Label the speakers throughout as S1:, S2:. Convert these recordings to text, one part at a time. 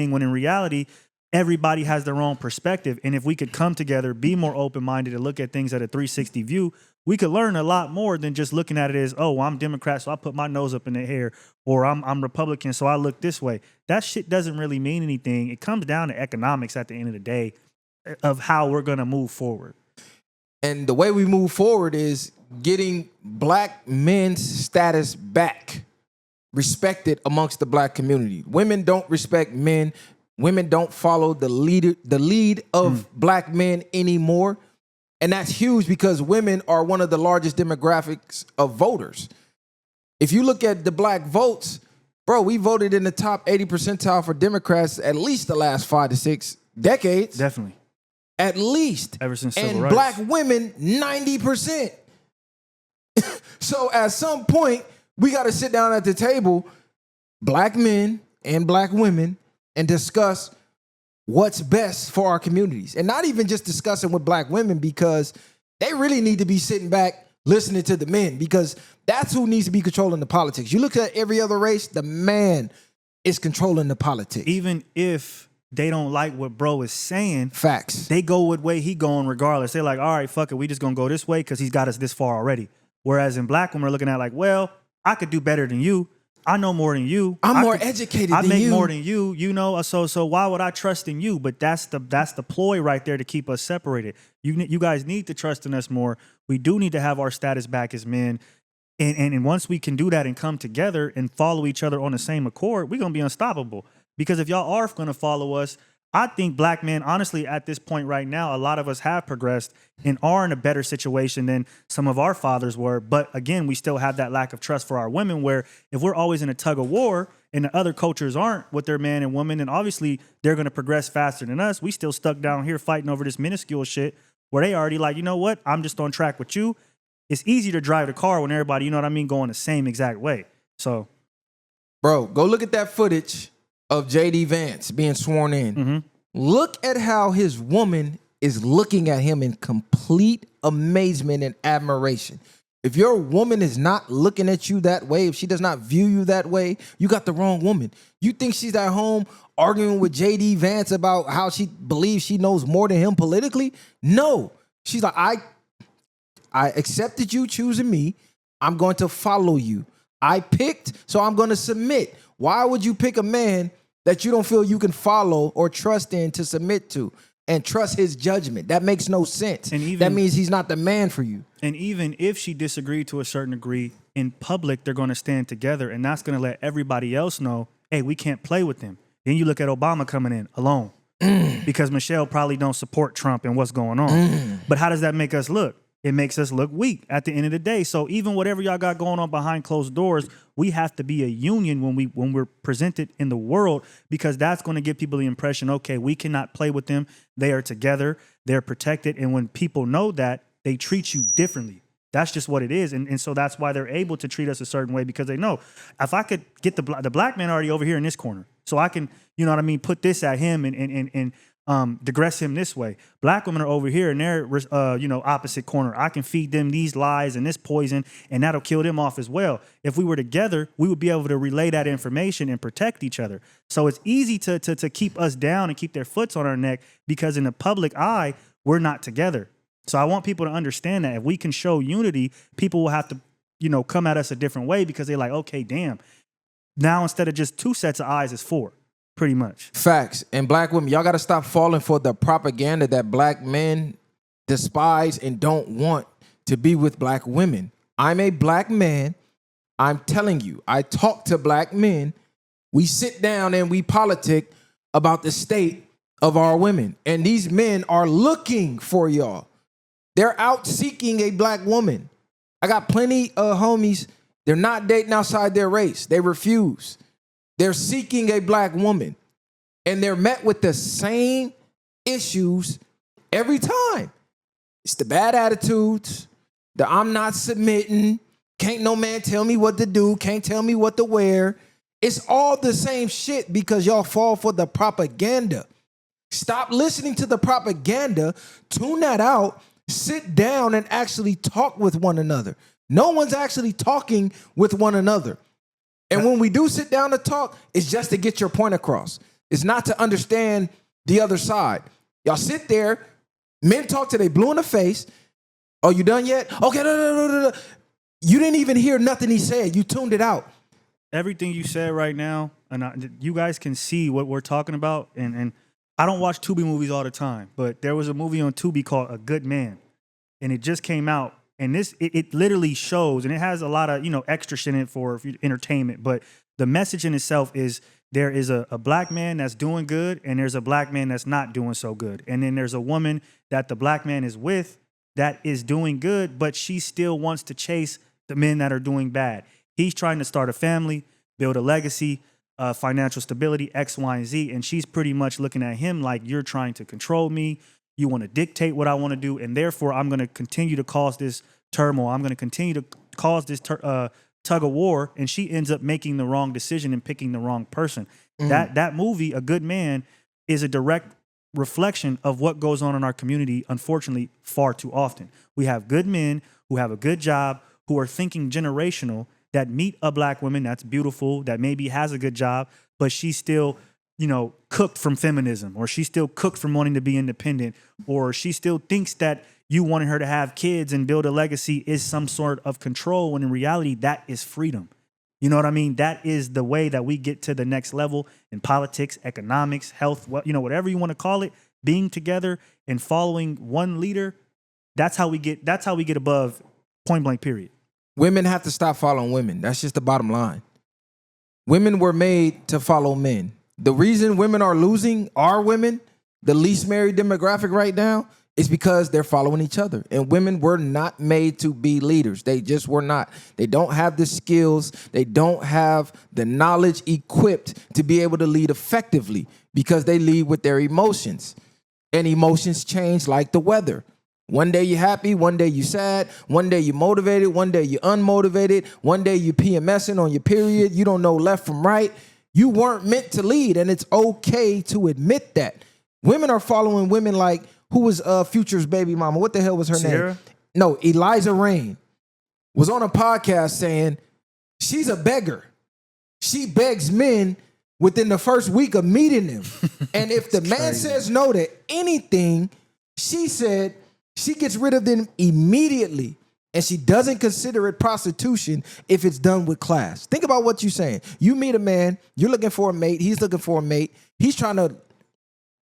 S1: when in reality, everybody has their own perspective. And if we could come together, be more open-minded, and look at things at a 360 view, we could learn a lot more than just looking at it as, oh, I'm Democrat, so I put my nose up in the air, or I'm Republican, so I look this way. That shit doesn't really mean anything. It comes down to economics at the end of the day of how we're going to move forward.
S2: And the way we move forward is getting black men's status back, respected amongst the black community. Women don't respect men. Women don't follow the lead of black men anymore. And that's huge because women are one of the largest demographics of voters. If you look at the black votes, bro, we voted in the top 80 percentile for Democrats at least the last 5 to 6 decades.
S1: Definitely.
S2: At least.
S1: Ever since civil
S2: and
S1: rights.
S2: black women, 90%. So at some point, we got to sit down at the table, black men and black women, and discuss what's best for our communities. And not even just discussing with black women, because they really need to be sitting back listening to the men, because that's who needs to be controlling the politics. You look at every other race, the man is controlling the politics.
S1: Even if they don't like what bro is saying,
S2: facts,
S1: they go with way he going regardless. They're like, all right, fuck it, we just gonna go this way because he's got us this far already. Whereas in black women are looking at like, well, I could do better than you. I know more than you.
S2: I'm more educated than you.
S1: I make more than you, you know, so why would I trust in you? But that's the ploy right there to keep us separated. You guys need to trust in us more. We do need to have our status back as men. And once we can do that and come together and follow each other on the same accord, we're going to be unstoppable. Because if y'all are going to follow us, I think black men, honestly, at this point right now, a lot of us have progressed and are in a better situation than some of our fathers were. But again, we still have that lack of trust for our women, where if we're always in a tug of war and the other cultures aren't with their man and woman, and obviously they're going to progress faster than us, we still stuck down here fighting over this minuscule shit where they already like, you know what, I'm just on track with you. It's easy to drive the car when everybody, you know what I mean, going the same exact way. So,
S2: bro, go look at that footage of J.D. Vance being sworn in.
S1: Mm-hmm.
S2: Look at how his woman is looking at him in complete amazement and admiration. If your woman is not looking at you that way, if she does not view you that way, you got the wrong woman. You think she's at home arguing with J.D. Vance about how she believes she knows more than him politically? No. She's like, I accepted you choosing me. I'm going to follow you. I picked, so I'm going to submit. Why would you pick a man that you don't feel you can follow or trust in to submit to and trust his judgment? That makes no sense. And even, that means he's not the man for you.
S1: And even if she disagreed to a certain degree, in public, they're going to stand together, and that's going to let everybody else know, hey, we can't play with them. Then you look at Obama coming in alone because Michelle probably don't support Trump and what's going on. But how does that make us look? It makes us look weak at the end of the day. So even whatever y'all got going on behind closed doors, we have to be a union when we're presented in the world, because that's going to give people the impression, okay, we cannot play with them. They are together. They're protected. And when people know that, they treat you differently. That's just what it is. And so that's why they're able to treat us a certain way, because they know if I could get the black man already over here in this corner, so I can, you know what I mean, put this at him and digress him this way. Black women are over here in their, opposite corner. I can feed them these lies and this poison, and that'll kill them off as well. If we were together, we would be able to relay that information and protect each other. So it's easy to keep us down and keep their foots on our neck, because in the public eye, we're not together. So I want people to understand that if we can show unity, people will have to, come at us a different way, because they're like, okay, damn. Now instead of just 2 sets of eyes, it's 4. Pretty much.
S2: Facts. And black women, y'all got to stop falling for the propaganda that black men despise and don't want to be with black women. I'm a black man. I'm telling you, I talk to black men. We sit down and we politic about the state of our women. And these men are looking for y'all. They're out seeking a black woman. I got plenty of homies. They're not dating outside their race. They refuse. They're seeking a black woman, and they're met with the same issues every time. It's the bad attitudes, the I'm not submitting, can't no man tell me what to do, can't tell me what to wear. It's all the same shit because y'all fall for the propaganda. Stop listening to the propaganda, tune that out, sit down and actually talk with one another. No one's actually talking with one another. And when we do sit down to talk, it's just to get your point across. is not to understand the other side. Y'all sit there, men talk till they blue in the face. Oh, you done yet? Okay, no. You didn't even hear nothing he said. You tuned it out.
S1: Everything you said right now, and you guys can see what we're talking about. And I don't watch Tubi movies all the time, but there was a movie on Tubi called A Good Man, and it just came out. And it literally shows, and it has a lot of extra shit in it for entertainment. But the message in itself is there is a black man that's doing good, and there's a black man that's not doing so good. And then there's a woman that the black man is with that is doing good, but she still wants to chase the men that are doing bad. He's trying to start a family, build a legacy, financial stability, X, Y, and Z. And she's pretty much looking at him like, you're trying to control me. You want to dictate what I want to do. And therefore, I'm going to continue to cause this turmoil. I'm going to continue to cause this tug of war. And she ends up making the wrong decision and picking the wrong person. That movie, A Good Man, is a direct reflection of what goes on in our community, unfortunately, far too often. We have good men who have a good job, who are thinking generational, that meet a black woman that's beautiful, that maybe has a good job, but she's still, cooked from feminism, or she's still cooked from wanting to be independent, or she still thinks that you wanting her to have kids and build a legacy is some sort of control, when in reality, that is freedom. You know what I mean? That is the way that we get to the next level in politics, economics, health, whatever you want to call it, being together and following one leader. That's how we get above point blank, period.
S2: Women have to stop following women. That's just the bottom line. Women were made to follow men. The reason women are losing our women, the least married demographic right now, is because they're following each other. And women were not made to be leaders. They just were not. They don't have the skills. They don't have the knowledge equipped to be able to lead effectively, because they lead with their emotions. And emotions change like the weather. One day you're happy, one day you're sad, one day you're motivated, one day you're unmotivated, one day you're PMSing on your period, you don't know left from right. You weren't meant to lead, and it's okay to admit that. Women are following women like, who was Future's baby mama? What the hell was her
S1: Sierra?
S2: name? No, Eliza Rain was on a podcast saying she's a beggar. She begs men within the first week of meeting them. And if the man says no to anything, she said, she gets rid of them immediately, and she doesn't consider it prostitution if it's done with class. Think about what you're saying. You meet a man, you're looking for a mate, he's looking for a mate. He's trying to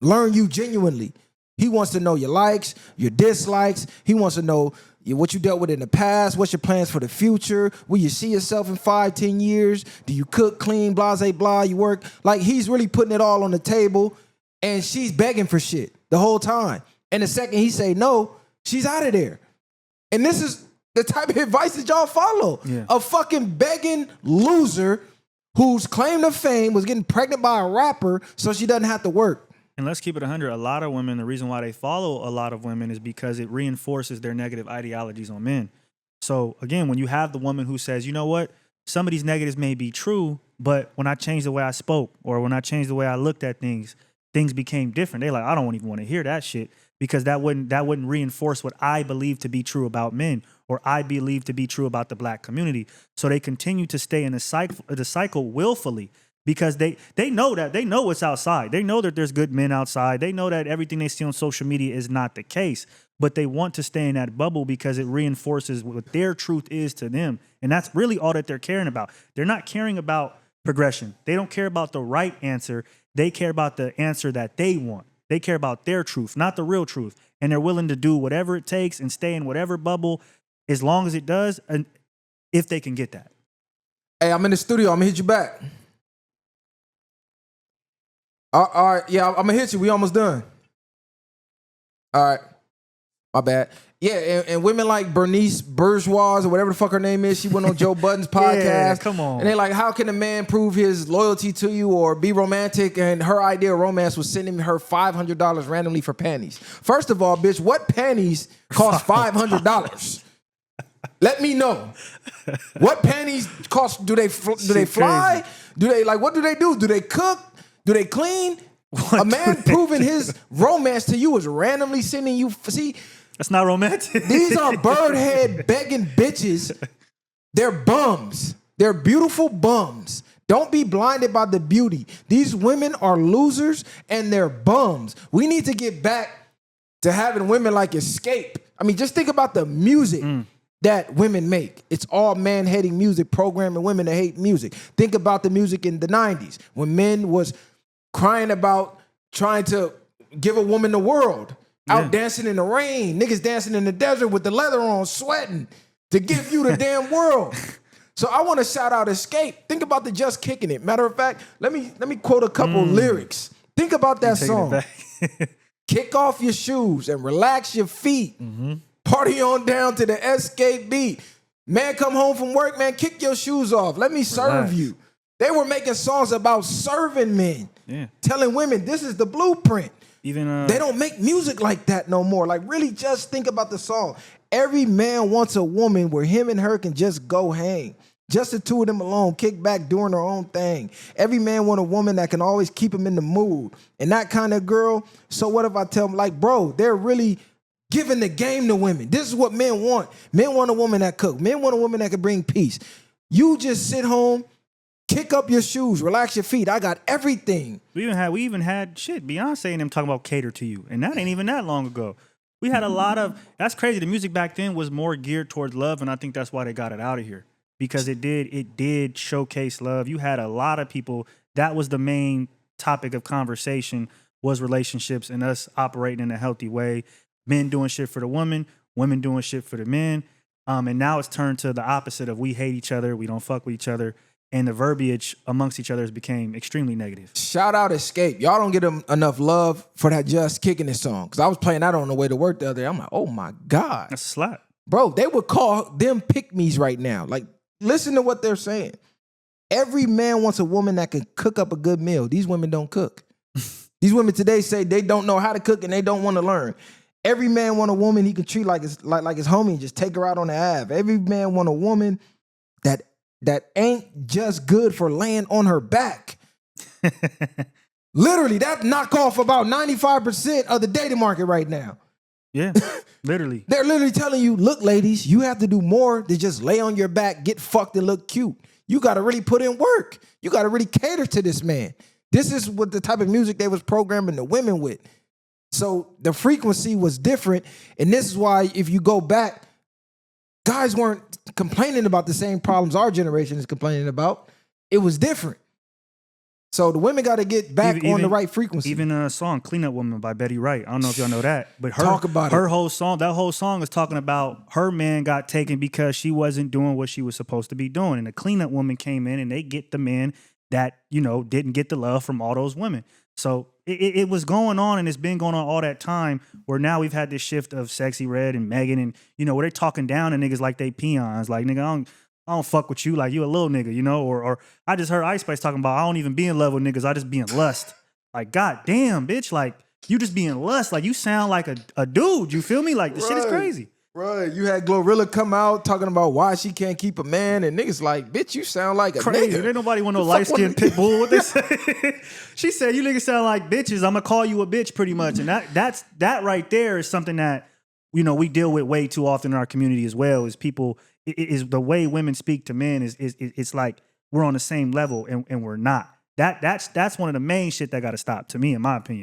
S2: learn you genuinely. He wants to know your likes, your dislikes. He wants to know what you dealt with in the past. What's your plans for the future? Will you see yourself in 5-10 years? Do you cook, clean, blase, blah, you work? Like, he's really putting it all on the table, and she's begging for shit the whole time. And the second he say no, she's out of there. And this is the type of advice that y'all follow. Yeah. A fucking begging loser whose claim to fame was getting pregnant by a rapper so she doesn't have to work.
S1: And let's keep it 100. A lot of women, the reason why they follow a lot of women is because it reinforces their negative ideologies on men. So again, when you have the woman who says, you know what, some of these negatives may be true, but when I changed the way I spoke, or when I changed the way I looked at things became different. They're like, I don't even want to hear that shit, because that wouldn't reinforce what I believe to be true about men, or I believe to be true about the black community. So they continue to stay in the cycle willfully, because they know what's outside. They know that there's good men outside. They know that everything they see on social media is not the case, but they want to stay in that bubble because it reinforces what their truth is to them. And that's really all that they're caring about. They're not caring about progression. They don't care about the right answer. They care about the answer that they want. They care about their truth, not the real truth. And they're willing to do whatever it takes and stay in whatever bubble as long as it does, and if they can get that.
S2: Hey, I'm in the studio. I'm going to hit you back. All right. Yeah, I'm going to hit you. We almost done. All right. My bad. Yeah, and women like Bernice Bourgeois, or whatever the fuck her name is, she went on Joe Budden's podcast.
S1: Yeah, come on.
S2: And they're like, how can a man prove his loyalty to you or be romantic? And her idea of romance was sending her $500 randomly for panties. First of all, bitch, what panties cost $500? Let me know. What panties cost? Do they fly?
S1: Crazy.
S2: Do they, like, what do they do? Do they cook? Do they clean? A man proving his romance to you is randomly sending you. See,
S1: that's not romantic.
S2: These are birdhead begging bitches. They're bums. They're beautiful bums Don't be blinded by the beauty. These women are losers and they're bums. We need to get back to having women like Escape. I mean, just think about the music that women make. It's all man-hating music, programming women to hate music. Think about the music in the 90s when men was crying about trying to give a woman the world. Out dancing in the rain, niggas dancing in the desert with the leather on, sweating to give you the damn world. So I want to shout out Escape. Think about the Just Kicking It. Matter of fact, let me quote a couple lyrics. Think about that song. Kick off your shoes and relax your feet. Party on down to the Escape beat. Man, come home from work, man, kick your shoes off. Let me serve you. They were making songs about serving men. Telling women this is the blueprint. Even they don't make music like that no more. Like, really just think about the song. Every man wants a woman where him and her can just go hang. Just the two of them alone, kick back, doing their own thing. Every man want a woman that can always keep him in the mood. And that kind of girl, so what if I tell them, like, bro, they're really giving the game to women. This is what men want. Men want a woman that cook. Men want a woman that can bring peace. You just sit home, kick up your shoes, relax your feet. I got everything.
S1: We even had shit, Beyonce and them talking about cater to you. And that ain't even that long ago. We had a lot of, that's crazy. The music back then was more geared towards love, and I think that's why they got it out of here. Because it did showcase love. You had a lot of people, that was the main topic of conversation, was relationships and us operating in a healthy way. Men doing shit for the women doing shit for the men. And now it's turned to the opposite of we hate each other, we don't fuck with each other. And the verbiage amongst each other has became extremely negative.
S2: Shout out Escape. Y'all don't get enough love for that Just Kicking It song. Because I was playing that on the way to work the other day. I'm like, oh my God.
S1: That's a slap.
S2: Bro, they would call them pick-me's right now. Like, listen to what they're saying. Every man wants a woman that can cook up a good meal. These women don't cook. These women today say they don't know how to cook and they don't want to learn. Every man want a woman he can treat like his homie and just take her out on the Ave. Every man want a woman that ain't just good for laying on her back. Literally, that knock off about 95% of the dating market right now.
S1: Yeah, literally.
S2: They're literally telling you, look, ladies, you have to do more than just lay on your back, get fucked, and look cute. You got to really put in work. You got to really cater to this man. This is what the type of music they was programming the women with. So the frequency was different. And this is why, if you go back, guys weren't complaining about the same problems our generation is complaining about. It was different. So the women got to get back on the right frequency.
S1: Even a song, Clean Up Woman by Betty Wright. I don't know if y'all know that. But
S2: her
S1: whole song, that whole song is talking about her man got taken because she wasn't doing what she was supposed to be doing. And the Clean Up Woman came in and they get the man that, didn't get the love from all those women. So it was going on, and it's been going on all that time, where now we've had this shift of Sexy Red and Megan, and where they're talking down to niggas like they peons, like, nigga, I don't fuck with you, like you a little nigga, or I just heard Ice Spice talking about I don't even be in love with niggas, I just be in lust. Like, god damn, bitch, like you just be in lust, like you sound like a dude, you feel me? Like, this shit is crazy.
S2: Right, you had Glorilla come out talking about why she can't keep a man, and niggas like, bitch, you sound like a
S1: crazy.
S2: nigga.
S1: Ain't nobody want no light-skinned pit bull. What they say? She said, you niggas sound like bitches. I'm gonna call you a bitch, pretty much. And that right there is something that we deal with way too often in our community as well. Is people is the way women speak to men is it's like we're on the same level and we're not. That's one of the main shit that got to stop, to me, in my opinion.